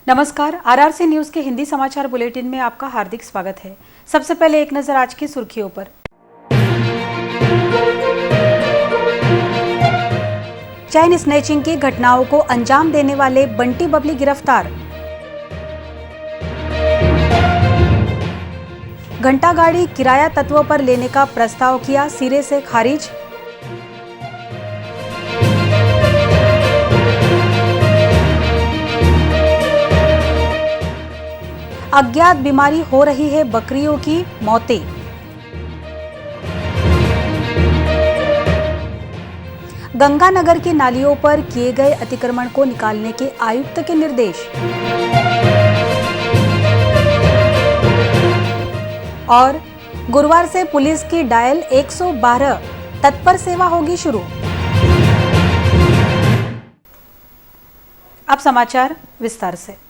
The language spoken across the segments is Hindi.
नमस्कार, आरआरसी न्यूज के हिंदी समाचार बुलेटिन में आपका हार्दिक स्वागत है। सबसे पहले एक नजर आज की सुर्खियों पर। चेन स्नैचिंग की घटनाओं को अंजाम देने वाले बंटी बबली गिरफ्तार। घंटा गाड़ी किराया तत्वों पर लेने का प्रस्ताव किया सिरे से खारिज। अज्ञात बीमारी हो रही है बकरियों की मौतें। गंगानगर की नालियों पर किए गए अतिक्रमण को निकालने के आयुक्त के निर्देश। और गुरुवार से पुलिस की डायल 112 तत्पर सेवा होगी शुरू। अब समाचार विस्तार से।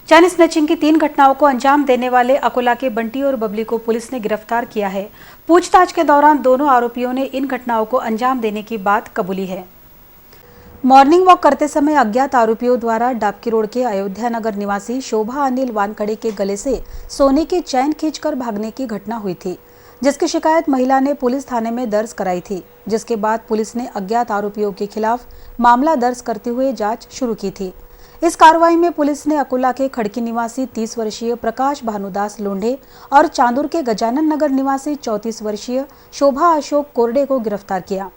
चैन स्नैचिंग की 3 घटनाओं को अंजाम देने वाले अकोला के बंटी और बबली को पुलिस ने गिरफ्तार किया है। पूछताछ के दौरान दोनों आरोपियों ने इन घटनाओं को अंजाम देने की बात कबूली है। मॉर्निंग वॉक करते समय अज्ञात आरोपियों द्वारा डाबकी रोड के अयोध्या नगर निवासी शोभा अनिल वानखड़े के गले से सोने की चैन खींचकर भागने की घटना हुई थी, जिसकी शिकायत महिला ने पुलिस थाने में दर्ज कराई थी। जिसके बाद पुलिस ने अज्ञात आरोपियों के खिलाफ मामला दर्ज करते हुए जांच शुरू की थी। इस कार्रवाई में पुलिस ने अकोला के खड़की निवासी 30 वर्षीय प्रकाश भानुदास लोंढे और चांदुर के गजानन नगर निवासी 34 वर्षीय शोभा अशोक कोरडे को गिरफ्तार किया।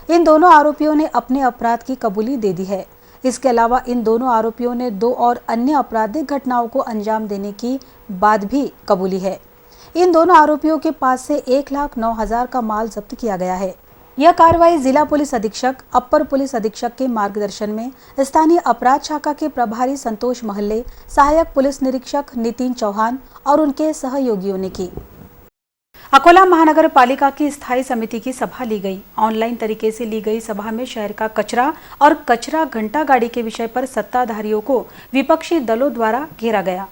इन दोनों आरोपियों ने अपने अपराध की कबूली दे दी है। इसके अलावा इन दोनों आरोपियों ने 2 और अन्य आपराधिक घटनाओं को अंजाम देने की बात भी कबूली है। इन दोनों आरोपियों के पास से 1,09,000 का माल जब्त किया गया है। यह कार्रवाई जिला पुलिस अधीक्षक, अपर पुलिस अधीक्षक के मार्गदर्शन में स्थानीय अपराध शाखा के प्रभारी संतोष महल्ले, सहायक पुलिस निरीक्षक नितिन चौहान और उनके सहयोगियों ने की। अकोला महानगर पालिका की स्थायी समिति की सभा ली गई। ऑनलाइन तरीके से ली गई सभा में शहर का कचरा और कचरा घंटा गाड़ी के विषय पर सत्ताधारियों को विपक्षी दलों द्वारा घेरा गया।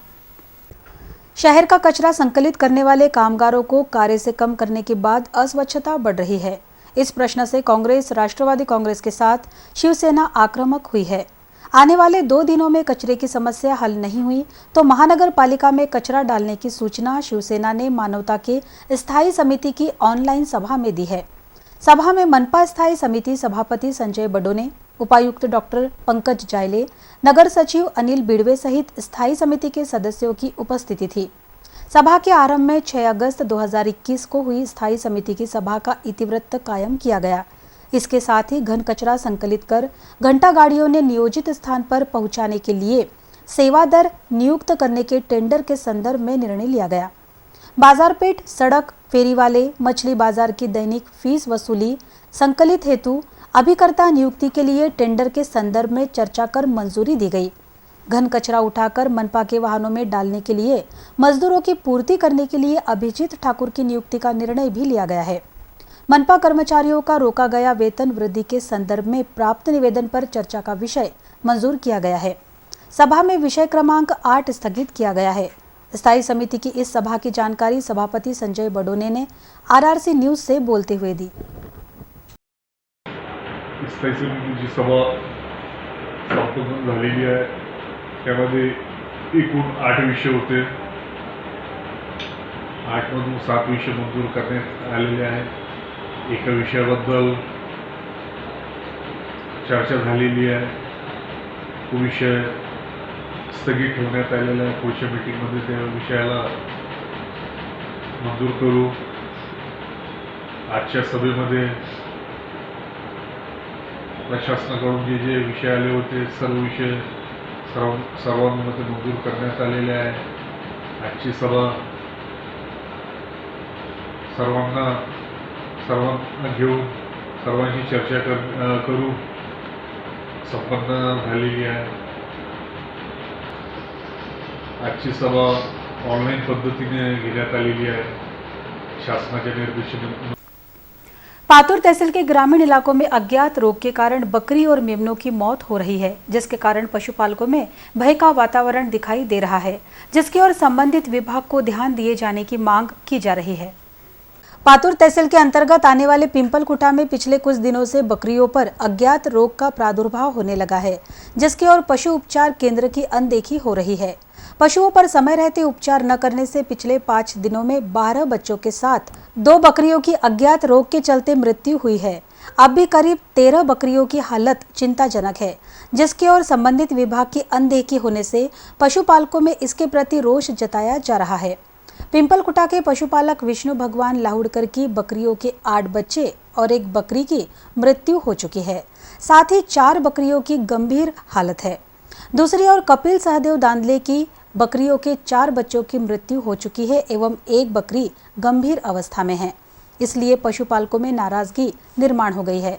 शहर का कचरा संकलित करने वाले कामगारों को कार्य से कम करने के बाद अस्वच्छता बढ़ रही है। इस प्रश्न से कांग्रेस, राष्ट्रवादी कांग्रेस के साथ शिवसेना आक्रामक हुई है। आने वाले 2 दिनों में कचरे की समस्या हल नहीं हुई तो महानगर पालिका में कचरा डालने की सूचना शिवसेना ने मानवता के स्थायी समिति की ऑनलाइन सभा में दी है। सभा में मनपा स्थायी समिति सभापति संजय बडोने, उपायुक्त डॉक्टर पंकज जायले, नगर सचिव अनिल बिड़वे सहित स्थायी समिति के सदस्यों की उपस्थिति थी। सभा के आरंभ में 6 अगस्त 2021 को हुई स्थायी समिति की सभा का इतिवृत्त कायम किया गया। इसके साथ ही घन कचरा संकलित कर घंटा गाड़ियों ने नियोजित स्थान पर पहुंचाने के लिए सेवा दर नियुक्त करने के टेंडर के संदर्भ में निर्णय लिया गया। बाजारपेट, सड़क, फेरी वाले, मछली बाजार की दैनिक फीस वसूली संकलित हेतु अभिकर्ता नियुक्ति के लिए टेंडर के संदर्भ में चर्चा कर मंजूरी दी गई। घन कचरा उठाकर मनपा के वाहनों में डालने के लिए मजदूरों की पूर्ति करने के लिए अभिजीत ठाकुर की नियुक्ति का निर्णय भी लिया गया है। मनपा कर्मचारियों का रोका गया वेतन वृद्धि के संदर्भ में प्राप्त निवेदन पर चर्चा का विषय मंजूर किया गया है। सभा में विषय क्रमांक 8 स्थगित किया गया है। स्थायी समिति की इस सभा की जानकारी सभापति संजय बडोने ने आरआरसी न्यूज से बोलते हुए दी। स्थायी समितीची सभा संपन्न झालेली आहे। त्यामध्ये एकूण 8 विषय होते। 8 मधून 7 विषय मंजूर करण्यात आलेले आहेत। एका विषयाबद्दल चर्चा झालेली आहे। तो विषय स्थगित ठेवण्यात आलेला आहे। पुढच्या मीटिंगमध्ये त्या विषयाला मंजूर करू। आजच्या सभेमध्ये प्रशासनाकडून जे विषय आले होते सर्व विषय सर्वांमध्ये मंजूर करण्यात आलेले आहे। आजची सभा सर्वांना घेऊन सर्वांची चर्चा करू संपन्न झालेली आहे। आजची सभा ऑनलाइन पद्धतीने घेण्यात आलेली आहे शासनाच्या निर्देशानुसार। पातुर तहसील के ग्रामीण इलाकों में अज्ञात रोग के कारण बकरी और मेमनों की मौत हो रही है, जिसके कारण पशुपालकों में भय का वातावरण दिखाई दे रहा है, जिसकी ओर संबंधित विभाग को ध्यान दिए जाने की मांग की जा रही है। पातुर तहसील के अंतर्गत आने वाले पिंपलकुटा में पिछले कुछ दिनों से बकरियों पर अज्ञात रोग का प्रादुर्भाव होने लगा है, जिसकी ओर पशु उपचार केंद्र की अनदेखी हो रही है। पशुओं पर समय रहते उपचार न करने से पिछले 5 दिनों में 12 बच्चों के साथ 2 बकरियों की अज्ञात रोग के चलते मृत्यु हुई है। अब भी करीब 13 बकरियों की हालत चिंताजनक है, जिसकी ओर संबंधित विभाग की अनदेखी होने से पशुपालकों में इसके प्रति रोष जताया जा रहा है। पिंपलकुटा के पशुपालक विष्णु भगवान लाहुड़कर की बकरियों के 8 बच्चे और 1 बकरी की मृत्यु हो चुकी है। साथ ही 4 बकरियों की गंभीर हालत है। दूसरी ओर कपिल सहदेव दांदले की बकरियों के 4 बच्चों की मृत्यु हो चुकी है एवं 1 बकरी गंभीर अवस्था में है। इसलिए पशुपालकों में नाराजगी निर्माण हो गई है।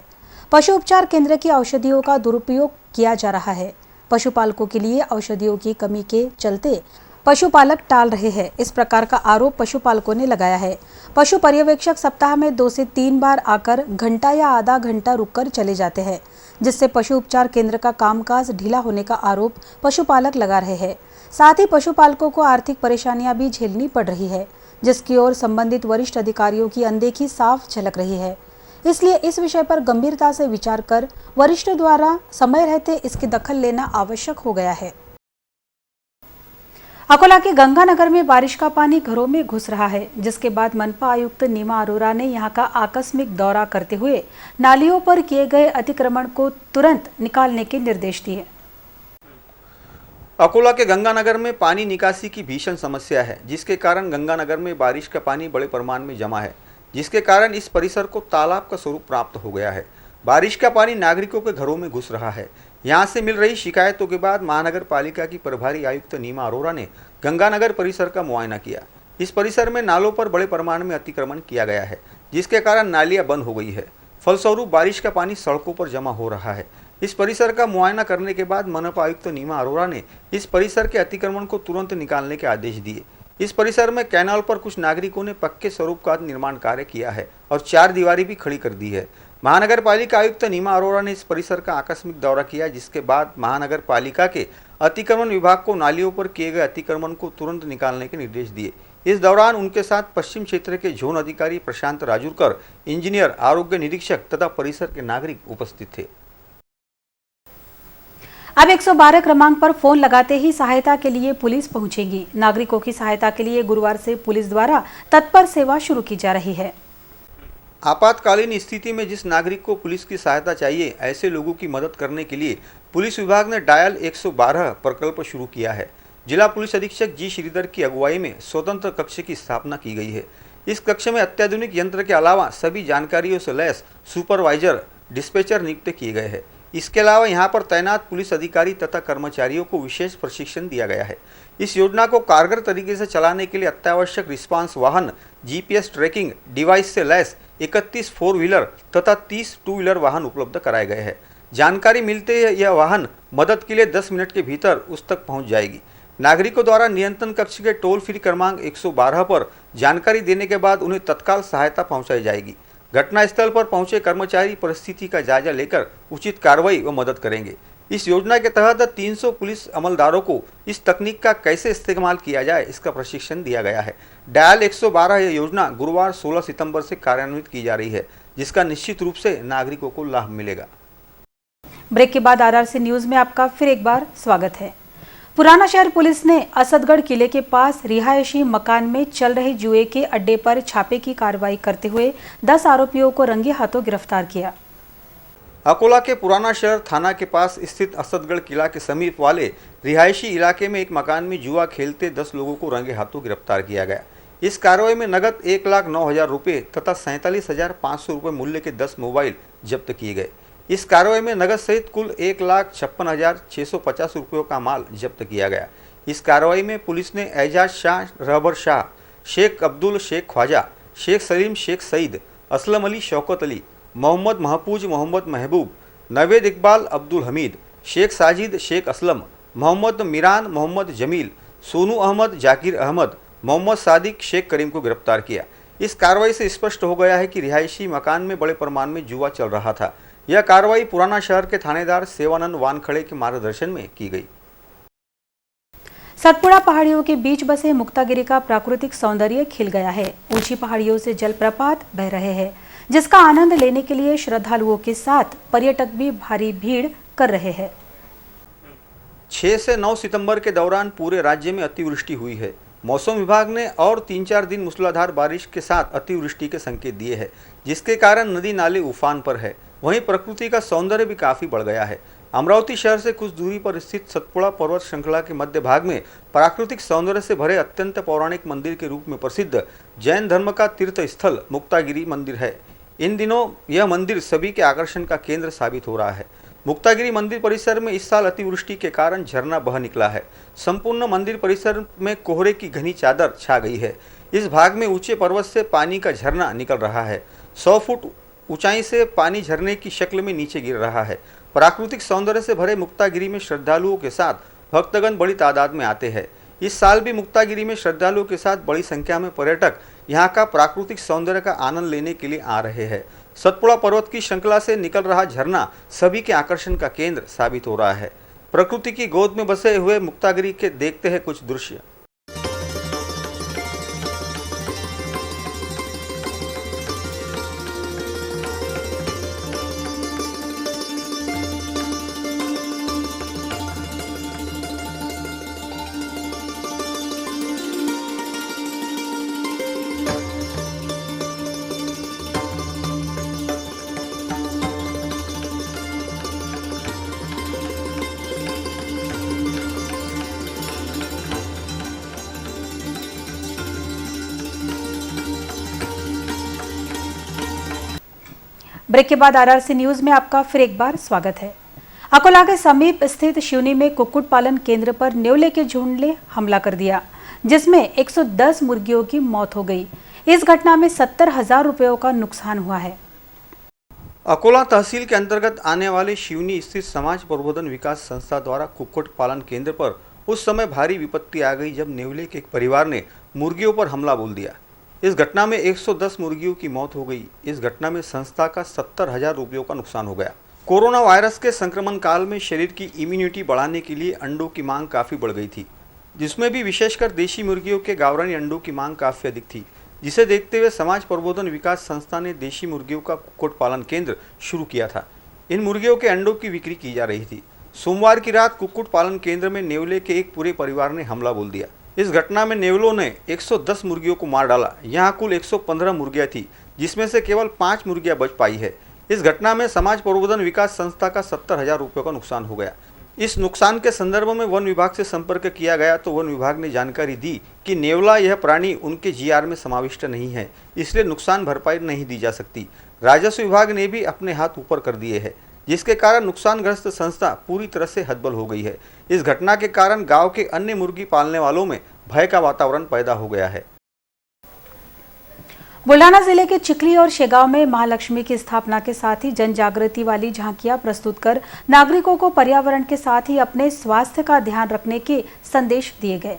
पशु उपचार केंद्र की औषधियों का दुरुपयोग किया जा रहा है। पशुपालकों के लिए औषधियों की कमी के चलते पशुपालक टाल रहे हैं। इस प्रकार का आरोप पशुपालकों ने लगाया है। पशु पर्यवेक्षक सप्ताह में 2 से 3 बार आकर घंटा या आधा घंटा रुककर चले जाते हैं, जिससे पशु उपचार केंद्र का कामकाज ढीला होने का आरोप पशुपालक लगा रहे हैं। साथ ही पशुपालकों को आर्थिक परेशानियां भी झेलनी पड़ रही है, जिसकी ओर संबंधित वरिष्ठ अधिकारियों की अनदेखी साफ झलक रही है। इसलिए इस विषय पर गंभीरता से विचार कर वरिष्ठ द्वारा समय रहते इसकी दखल लेना आवश्यक हो गया है। अकोला के गंगानगर में बारिश का पानी घरों में घुस रहा है, जिसके बाद मनपा आयुक्त नीमा अरोरा ने यहां का आकस्मिक दौरा करते हुए नालियों पर किए गए अतिक्रमण को तुरंत निकालने के निर्देश दिए। अकोला के गंगानगर में पानी निकासी की भीषण समस्या है, जिसके कारण गंगानगर में बारिश का पानी बड़े परिमाण में जमा है, जिसके कारण इस परिसर को तालाब का स्वरूप प्राप्त हो गया है। बारिश का पानी नागरिकों के घरों में घुस रहा है। यहां से मिल रही शिकायतों के बाद महानगर पालिका की प्रभारी आयुक्त नीमा अरोरा ने गंगानगर परिसर का मुआयना किया। इस परिसर में नालों पर बड़े पैमाने में अतिक्रमण किया गया है, जिसके कारण नालियां बंद हो गई है। फलस्वरूप बारिश का पानी सड़कों पर जमा हो रहा है। इस परिसर का मुआयना करने के बाद मनपा आयुक्त नीमा अरोरा ने इस परिसर के अतिक्रमण को तुरंत निकालने के आदेश दिए। इस परिसर में कैनाल पर कुछ नागरिकों ने पक्के स्वरूप का निर्माण कार्य किया है और 4 दीवारें भी खड़ी कर दी है। महानगर पालिका आयुक्त नीमा अरोरा ने इस परिसर का आकस्मिक दौरा किया, जिसके बाद महानगर पालिका के अतिक्रमण विभाग को नालियों पर किए गए अतिक्रमण को तुरंत निकालने के निर्देश दिए। इस दौरान उनके साथ पश्चिम क्षेत्र के जोन अधिकारी प्रशांत राजूरकर, इंजीनियर, आरोग्य निरीक्षक तथा परिसर के नागरिक उपस्थित थे। अब 112 क्रमांक पर फोन लगाते ही सहायता के लिए पुलिस पहुंचेगी। नागरिकों की सहायता के लिए गुरुवार से पुलिस द्वारा तत्पर सेवा शुरू की जा रही है। आपातकालीन स्थिति में जिस नागरिक को पुलिस की सहायता चाहिए, ऐसे लोगों की मदद करने के लिए पुलिस विभाग ने डायल 112 प्रकल्प शुरू किया है। जिला पुलिस अधीक्षक जी श्रीधर की अगुवाई में स्वतंत्र कक्ष की स्थापना की गई है। इस कक्ष में अत्याधुनिक यंत्र के अलावा सभी जानकारियों से लैस सुपरवाइजर, डिस्पैचर नियुक्त किए गए हैं। इसके अलावा यहां पर तैनात पुलिस अधिकारी तथा कर्मचारियों को विशेष प्रशिक्षण दिया गया है। इस योजना को कारगर तरीके से चलाने के लिए अत्यावश्यक रिस्पांस वाहन, जीपीएस ट्रैकिंग डिवाइस से लैस 31 4 व्हीलर तथा 30 2 व्हीलर वाहन उपलब्ध कराए गए हैं। जानकारी मिलते ही यह वाहन मदद के लिए 10 मिनट के भीतर उस तक पहुंच जाएगी। नागरिकों द्वारा नियंत्रण कक्ष के टोल फ्री क्रमांक 112 पर जानकारी देने के बाद उन्हें तत्काल सहायता पहुंचाई जाएगी। घटनास्थल पर पहुंचे कर्मचारी परिस्थिति का जायजा लेकर उचित कार्रवाई व मदद करेंगे। इस योजना के तहत 300 पुलिस अमलदारों को इस तकनीक का कैसे इस्तेमाल किया जाए, इसका प्रशिक्षण दिया गया है। डायल 112 यह योजना गुरुवार 16 सितंबर से कार्यान्वित की जा रही है, जिसका निश्चित रूप से नागरिकों को लाभ मिलेगा। ब्रेक के बाद आरआरसी न्यूज में आपका फिर एक बार स्वागत है। पुराना शहर पुलिस ने असदगढ़ किले के पास रिहायशी मकान में चल रहे जुए के अड्डे पर छापे की कार्रवाई करते हुए 10 आरोपियों को रंगे हाथों गिरफ्तार किया। अकोला के पुराना शहर थाना के पास स्थित असदगढ़ किला के समीप वाले रिहायशी इलाके में एक मकान में जुआ खेलते 10 लोगों को रंगे हाथों गिरफ्तार किया गया। इस कार्रवाई में नगद 1,09,000 रुपये तथा 47,500 रुपये मूल्य के 10 मोबाइल जब्त किए गए। इस कार्रवाई में नगद सहित कुल 1,56,650 रुपयों का माल जब्त किया गया। इस कार्रवाई में पुलिस ने एजाज शाह, रहबर शाह, शेख अब्दुल शेख ख्वाजा, शेख सलीम शेख सईद, असलम अली शौकत अली, मोहम्मद महफूज मोहम्मद महबूब, नवेद इकबाल अब्दुल हमीद, शेख साजिद शेख असलम, मोहम्मद मिरान मोहम्मद जमील, सोनू अहमद जाकिर अहमद, मोहम्मद सादिक शेख करीम को गिरफ्तार किया। इस कार्रवाई से स्पष्ट हो गया है कि रिहायशी मकान में बड़े पैमाने में जुआ चल रहा था। यह कार्रवाई पुराना शहर के थानेदार सेवानंद वानखड़े के मार्गदर्शन में की गई। सतपुड़ा पहाड़ियों के बीच बसे मुक्तागिरी का प्राकृतिक सौंदर्य खिल गया है। ऊंची पहाड़ियों से जलप्रपात बह रहे हैं, जिसका आनंद लेने के लिए श्रद्धालुओं के साथ पर्यटक भी भारी भीड़ कर रहे हैं। 6 से 9 सितंबर के दौरान पूरे राज्य में अतिवृष्टि हुई है। मौसम विभाग ने और 3-4 दिन मूसलाधार बारिश के साथ अतिवृष्टि के संकेत दिए हैं, जिसके कारण नदी नाले उफान पर है। वहीं प्रकृति का सौंदर्य भी काफी बढ़ गया है। अमरावती शहर से कुछ दूरी पर स्थित सतपुड़ा पर्वत श्रृंखला के मध्य भाग में प्राकृतिक सौंदर्य से भरे अत्यंत पौराणिक मंदिर के रूप में प्रसिद्ध जैन धर्म का तीर्थ स्थल मुक्तागिरी मंदिर है। इन दिनों यह मंदिर सभी के आकर्षण का केंद्र साबित हो रहा है। मुक्तागिरी मंदिर परिसर में इस साल अतिवृष्टि के कारण झरना बह निकला है। संपूर्ण मंदिर परिसर में कोहरे की घनी चादर छा गई है। इस भाग में ऊंचे पर्वत से पानी का झरना निकल रहा है। 100 फुट ऊंचाई से पानी झरने की शक्ल में नीचे गिर रहा है। प्राकृतिक सौंदर्य से भरे मुक्तागिरी में श्रद्धालुओं के साथ भक्तगण बड़ी तादाद में आते हैं। इस साल भी मुक्तागिरी में श्रद्धालुओं के साथ बड़ी संख्या में पर्यटक यहाँ का प्राकृतिक सौंदर्य का आनंद लेने के लिए आ रहे हैं। सतपुड़ा पर्वत की श्रृंखला से निकल रहा झरना सभी के आकर्षण का केंद्र साबित हो रहा है। प्रकृति की गोद में बसे हुए मुक्तागिरी के देखते हैं कुछ दृश्य। ब्रेक के बाद आरआरसी न्यूज में आपका फिर एक बार स्वागत है। अकोला के समीप स्थित शिवनी में कुक्कुट पालन केंद्र पर न्योले के झुंड ने हमला कर दिया, जिसमें 110 मुर्गियों की मौत हो गई। इस घटना में 70,000 रुपयों का नुकसान हुआ है। अकोला तहसील के अंतर्गत आने वाले शिवनी स्थित समाज प्रबोधन विकास संस्था द्वारा कुक्कुट पालन केंद्र पर उस समय भारी विपत्ति आ गई जब न्योले के एक परिवार ने मुर्गियों पर हमला बोल दिया। इस घटना में 110 मुर्गियों की मौत हो गई। इस घटना में संस्था का 70,000 रुपयों का नुकसान हो गया। कोरोना वायरस के संक्रमण काल में शरीर की इम्यूनिटी बढ़ाने के लिए अंडों की मांग काफ़ी बढ़ गई थी, जिसमें भी विशेषकर देशी मुर्गियों के गावरानी अंडों की मांग काफ़ी अधिक थी, जिसे देखते हुए समाज प्रबोधन विकास संस्था ने देशी मुर्गियों का कुक्कुट पालन केंद्र शुरू किया था। इन मुर्गियों के अंडों की बिक्री की जा रही थी। सोमवार की रात कुक्कुट पालन केंद्र में न्योले के एक पूरे परिवार ने हमला बोल दिया। इस घटना में नेवलों ने 110 मुर्गियों को मार डाला। यहाँ कुल 115 मुर्गियाँ थी, जिसमें से केवल 5 मुर्गियाँ बच पाई है। इस घटना में समाज प्रबोधन विकास संस्था का 70,000 रुपयों का नुकसान हो गया। इस नुकसान के संदर्भ में वन विभाग से संपर्क किया गया तो वन विभाग ने जानकारी दी कि नेवला यह प्राणी उनके जीआर में समाविष्ट नहीं है, इसलिए नुकसान भरपाई नहीं दी जा सकती। राजस्व विभाग ने भी अपने हाथ ऊपर कर दिए हैं, जिसके कारण नुकसानग्रस्त संस्था पूरी तरह से हतबल हो गई है। इस घटना के कारण गांव के अन्य मुर्गी पालने वालों में भय का वातावरण पैदा हो गया है। बुल्ढाना जिले के चिखली और शेगांव में महालक्ष्मी की स्थापना के साथ ही जन जागृति वाली झांकियां प्रस्तुत कर नागरिकों को पर्यावरण के साथ ही अपने स्वास्थ्य का ध्यान रखने के संदेश दिए गए।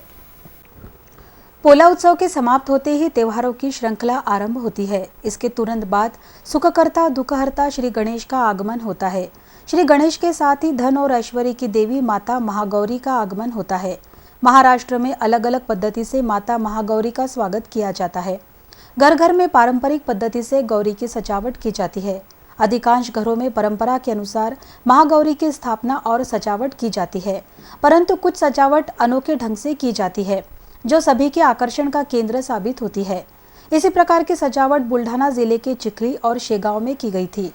पोला उत्सव के समाप्त होते ही त्योहारों की श्रृंखला आरंभ होती है। इसके तुरंत बाद सुखकर्ता दुखहर्ता श्री गणेश का आगमन होता है। श्री गणेश के साथ ही धन और ऐश्वर्य की देवी माता महागौरी का आगमन होता है। महाराष्ट्र में अलग अलग पद्धति से माता महागौरी का स्वागत किया जाता है। घर घर में पारंपरिक पद्धति से गौरी की सजावट की जाती है। अधिकांश घरों में परंपरा के अनुसार महागौरी की स्थापना और सजावट की जाती है, परंतु कुछ सजावट अनोखे ढंग से की जाती है जो सभी के आकर्षण का केंद्र साबित होती है। इसी प्रकार की सजावट बुल्ढाना जिले के चिखली और शेगांव में की गई थी।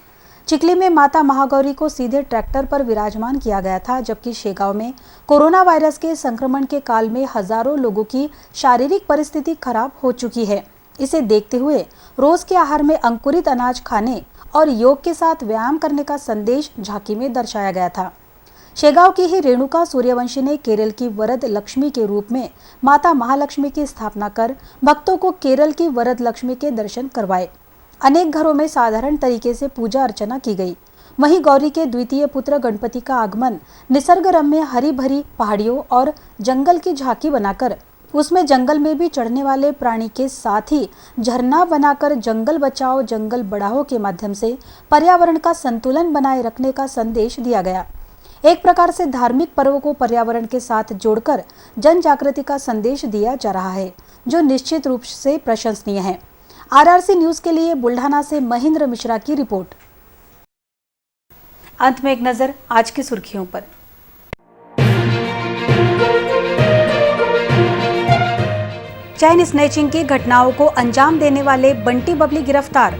चिखली में माता महागौरी को सीधे ट्रैक्टर पर विराजमान किया गया था, जबकि शेगांव में कोरोना वायरस के संक्रमण के काल में हजारों लोगों की शारीरिक परिस्थिति खराब हो चुकी है। इसे देखते हुए रोज के आहार में अंकुरित अनाज खाने और योग के साथ व्यायाम करने का संदेश झांकी में दर्शाया गया था। शेगांव की ही रेणुका सूर्यवंशी ने केरल की वरद लक्ष्मी के रूप में माता महालक्ष्मी की स्थापना कर भक्तों को केरल की वरद लक्ष्मी के दर्शन करवाए। अनेक घरों में साधारण तरीके से पूजा अर्चना की गई। वहीं गौरी के द्वितीय पुत्र गणपति का आगमन निसर्ग रम्य हरी भरी पहाड़ियों और जंगल की झांकी बनाकर उसमें जंगल में भी चढ़ने वाले प्राणी के साथ ही झरना बनाकर जंगल बचाओ जंगल बढ़ाओ के माध्यम से पर्यावरण का संतुलन बनाए रखने का संदेश दिया गया। एक प्रकार से धार्मिक पर्व को पर्यावरण के साथ जोड़कर जन जागृति का संदेश दिया जा रहा है, जो निश्चित रूप से प्रशंसनीय है। आरआरसी न्यूज के लिए बुल्ढाना से महेंद्र मिश्रा की रिपोर्ट। अंत में एक नजर आज की सुर्खियों पर। चैन स्नैचिंग की घटनाओं को अंजाम देने वाले बंटी बबली गिरफ्तार।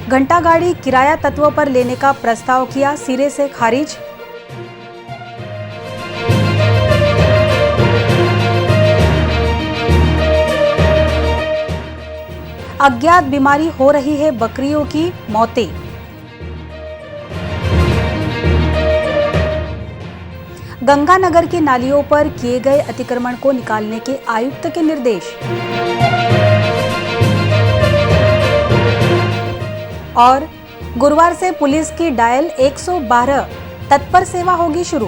घंटा गाड़ी किराया तत्व पर लेने का प्रस्ताव किया सिरे से खारिज। अज्ञात बीमारी हो रही है बकरियों की मौतें। गंगानगर की नालियों पर किए गए अतिक्रमण को निकालने के आयुक्त के निर्देश। और गुरुवार से पुलिस की डायल 112 तत्पर सेवा होगी शुरू।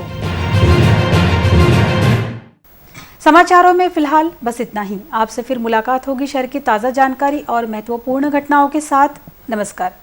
समाचारों में फिलहाल बस इतना ही। आपसे फिर मुलाकात होगी शहर की ताजा जानकारी और महत्वपूर्ण घटनाओं के साथ। नमस्कार।